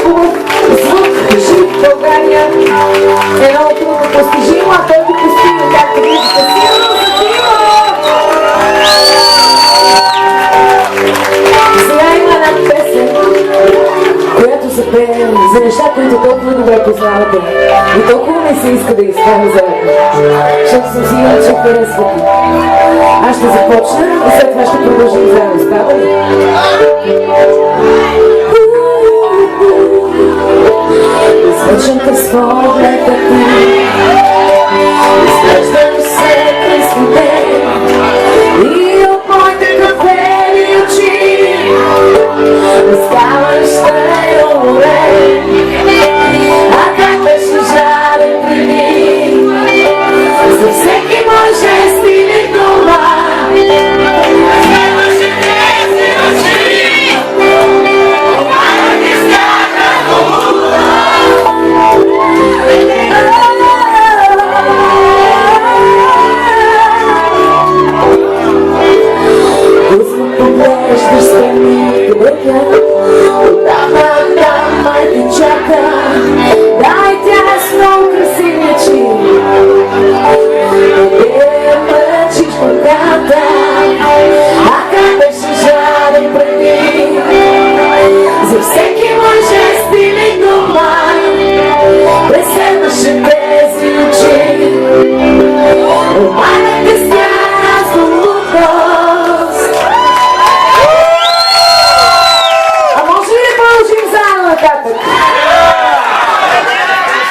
хубав звук, жив в България. Едно трудно постижимо, а той го постигна, както виждате, силно затима! Сега има една песен, която се пее за неща, които толкова добре познавате. И толкова не се иска да ги спомня заедно, защото съм сигурна, че харесвате. Аз ще започна и след това ще продължим заедно. Става ли? Излъчвам те с погледа ти, изглеждам се през те и от моите кафени очи разкаваш тайно море. А как беше жален преди за всеки мой жест или дума.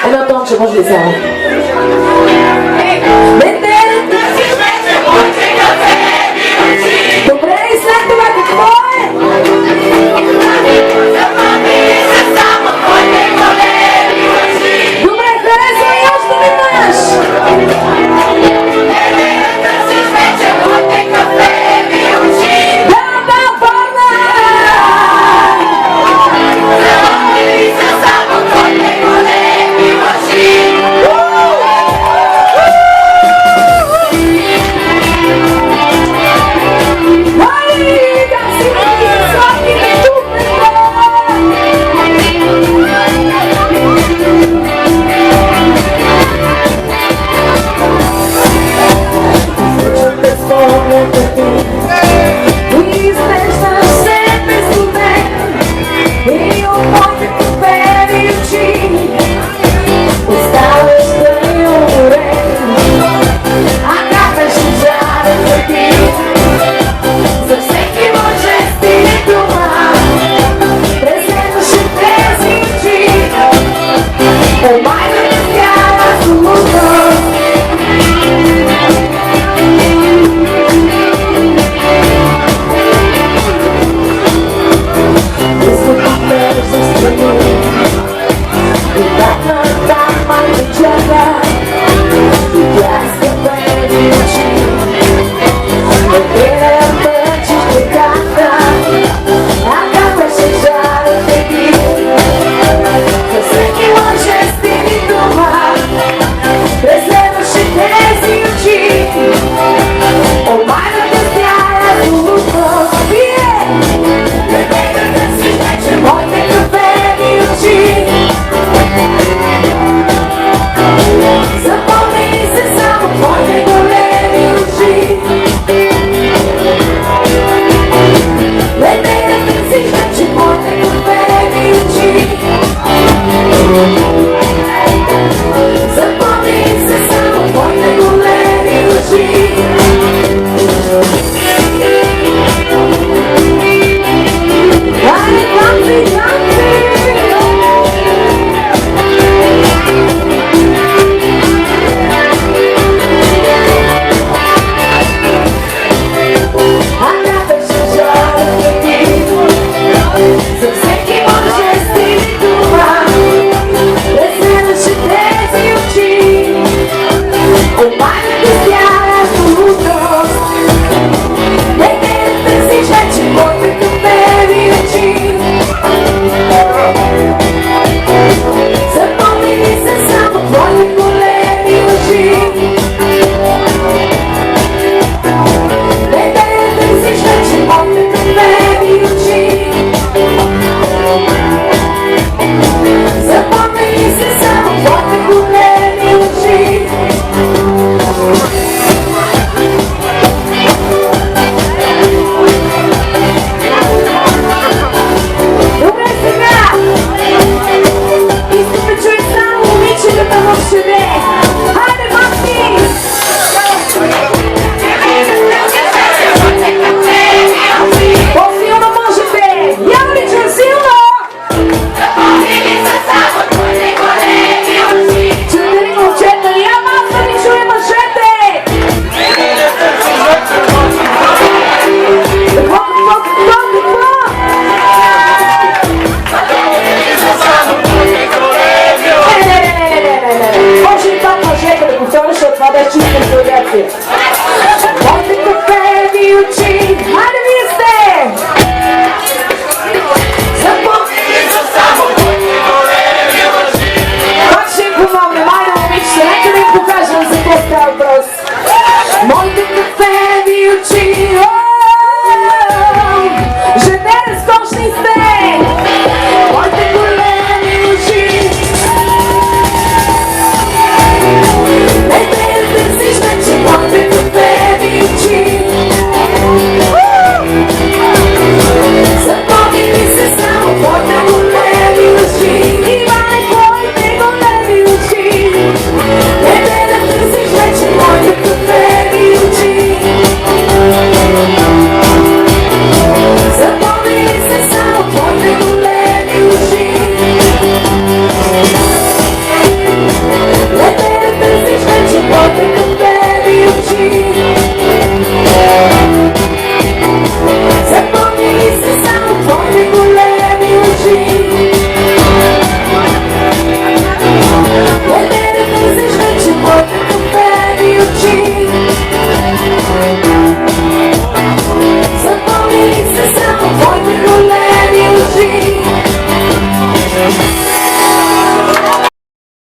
Едно тонче може ли само?